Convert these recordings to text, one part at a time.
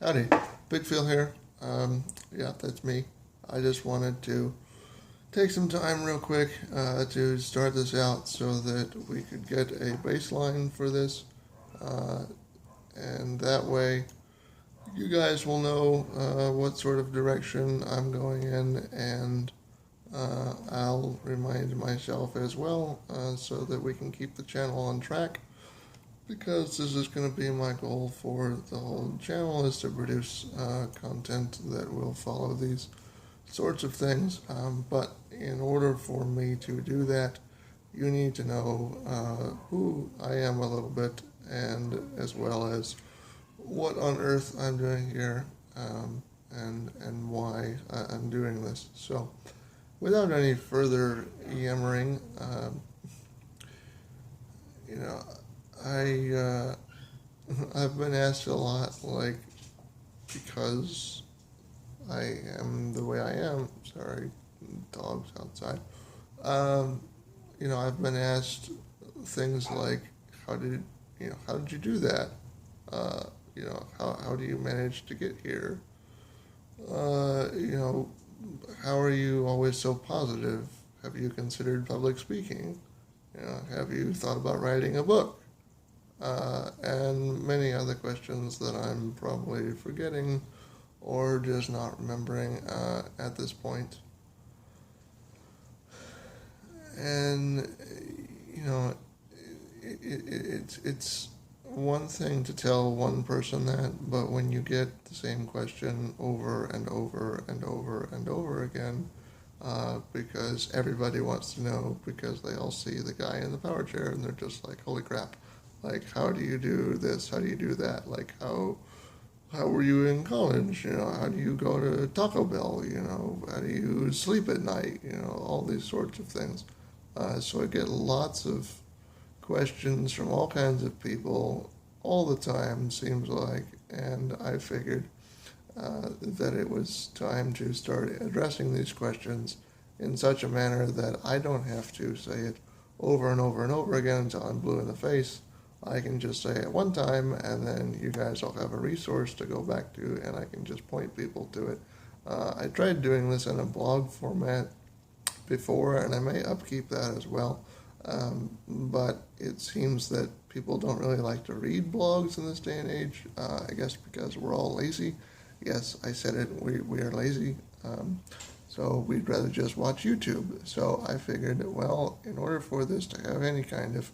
Howdy, Big Phil here. Yeah, that's me. I just wanted to take some time real quick to start this out so that we could get a baseline for this. Uh, and that way, you guys will know what sort of direction I'm going in, and I'll remind myself as well so that we can keep the channel on track because this is going to be my goal for the whole channel is to produce content that will follow these sorts of things. But in order for me to do that, you need to know who I am a little bit, and as well as what on earth I'm doing here, and why I'm doing this. So, without any further yammering, you know, I I've been asked a lot, like, because I am the way I am. Sorry, dogs outside. Um, I've been asked things like, how did you do that? How do you manage to get here? Uh, you know, how are you always so positive? Have you considered public speaking? Have you thought about writing a book? And many other questions that I'm probably forgetting or just not remembering at this point. And it's one thing to tell one person that, but when you get the same question over and over and over and over again, because everybody wants to know, because they all see the guy in the power chair and they're just like, holy crap, like, how do you do this? How do you do that? Like, how were you in college? How do you go to Taco Bell? How do you sleep at night? All these sorts of things. So I get lots of questions from all kinds of people all the time, seems like, and I figured that it was time to start addressing these questions in such a manner that I don't have to say it over and over and over again until I'm blue in the face. I can just say it one time, and then you guys will have a resource to go back to, and I can just point people to it. I tried doing this in a blog format before, and I may upkeep that as well. But it seems that people don't really like to read blogs in this day and age. I guess because we're all lazy. Yes, I said it. We are lazy. So we'd rather just watch YouTube. So I figured, well, in order for this to have any kind of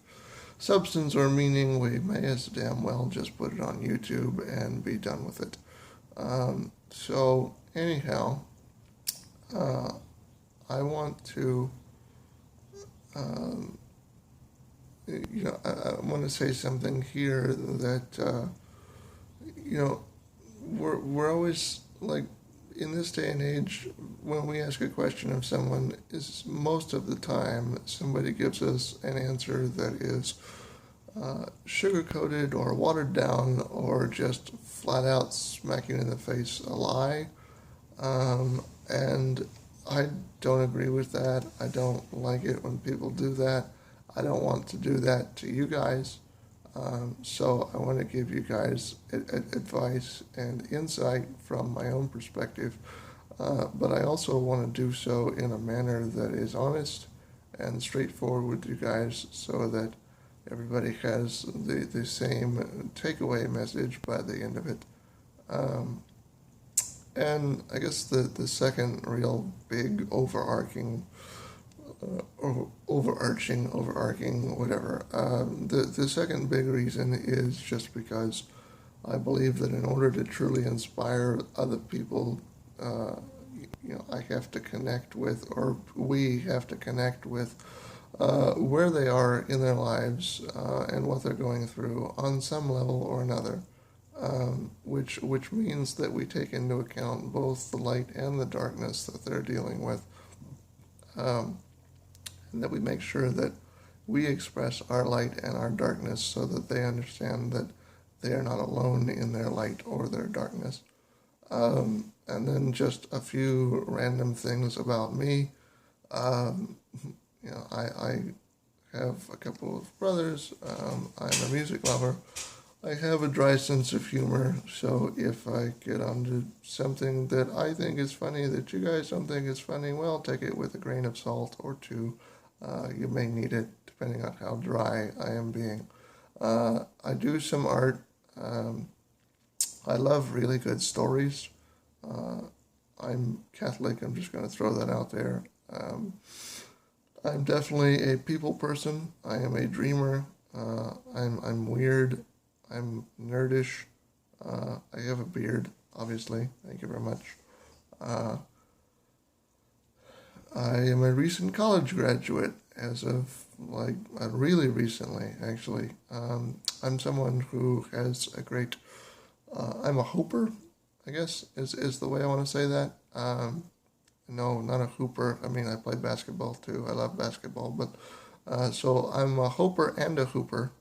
substance or meaning, we may as damn well just put it on YouTube and be done with it. So anyhow, I want to, I want to say something here that, we're always like, in this day and age, when we ask a question of someone, is most of the time somebody gives us an answer that is sugar-coated or watered down or just flat out smack you in the face a lie. And I don't agree with that. I don't like it when people do that. I don't want to do that to you guys. So I want to give you guys advice and insight from my own perspective, but I also want to do so in a manner that is honest and straightforward with you guys so that everybody has the same takeaway message by the end of it. And I guess the second real big overarching, whatever. The second big reason is just because I believe that in order to truly inspire other people, I have to connect with, or we have to connect with, where they are in their lives and what they're going through on some level or another. Which means that we take into account both the light and the darkness that they're dealing with. And that we make sure that we express our light and our darkness so that they understand that they are not alone in their light or their darkness. And then just a few random things about me. I have a couple of brothers. I'm a music lover. I have a dry sense of humor, so if I get onto something that I think is funny that you guys don't think is funny, well, take it with a grain of salt or two. You may need it depending on how dry I am being. I do some art. Um, I love really good stories. Uh, I'm Catholic. I'm just going to throw that out there. I'm definitely a people person. I am a dreamer. I'm weird. I'm nerdish. I have a beard, obviously. Thank you very much. Uh, I am a recent college graduate, as of like really recently, actually. I'm someone who has a great. I'm a hooper, I guess is the way I want to say that. No, not a hooper. I mean, I play basketball too. I love basketball, but so I'm a hoper and a hooper.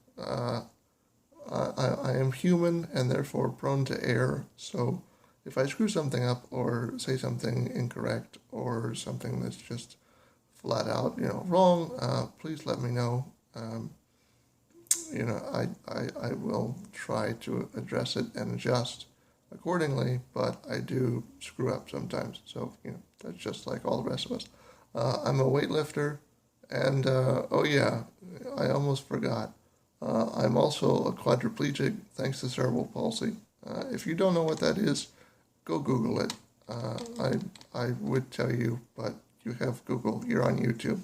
I am human and therefore prone to error. So if I screw something up or say something incorrect or something that's just flat out, wrong, please let me know. I will try to address it and adjust accordingly, but I do screw up sometimes. So, that's just like all the rest of us. I'm a weightlifter, and oh yeah, I almost forgot. I'm also a quadriplegic thanks to cerebral palsy. If you don't know what that is, go Google it. I would tell you, but you have Google. You're on YouTube.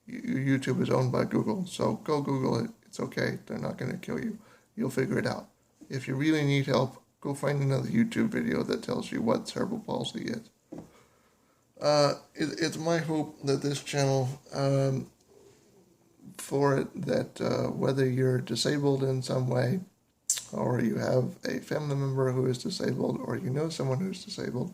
YouTube is owned by Google, so go Google it. It's okay. They're not going to kill you. You'll figure it out. If you really need help, go find another YouTube video that tells you what cerebral palsy is. It's my hope that this channel, for it, that whether you're disabled in some way, or you have a family member who is disabled, or you know someone who's disabled,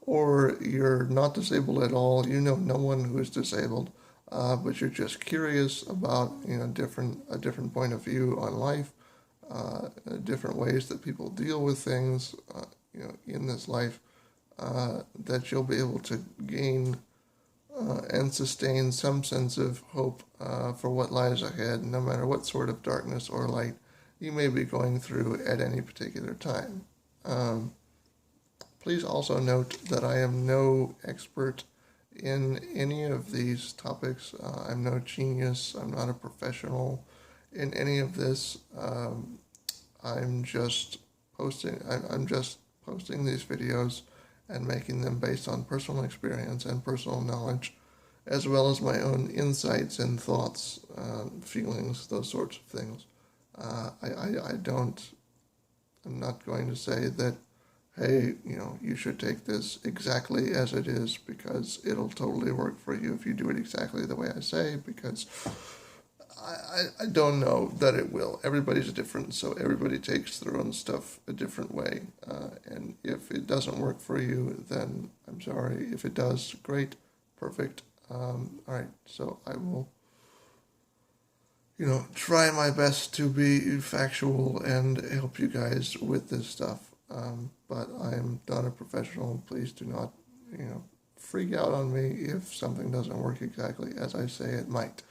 or you're not disabled at all, you know no one who is disabled, but you're just curious about a different point of view on life, different ways that people deal with things, in this life, that you'll be able to gain and sustain some sense of hope for what lies ahead, no matter what sort of darkness or light you may be going through at any particular time. Please also note that I am no expert in any of these topics. I'm no genius. I'm not a professional in any of this. I'm just posting. I'm just posting these videos and making them based on personal experience and personal knowledge, as well as my own insights and thoughts, feelings, those sorts of things. I'm not going to say that, hey, you should take this exactly as it is, because it'll totally work for you if you do it exactly the way I say, because I don't know that it will. Everybody's different, so everybody takes their own stuff a different way. And if it doesn't work for you, then I'm sorry. If it does, great, perfect. All right, so I will, try my best to be factual and help you guys with this stuff. But I'm not a professional. Please do not, freak out on me if something doesn't work exactly as I say it might.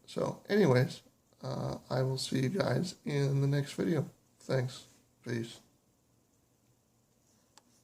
So anyways, I will see you guys in the next video. Thanks. Peace.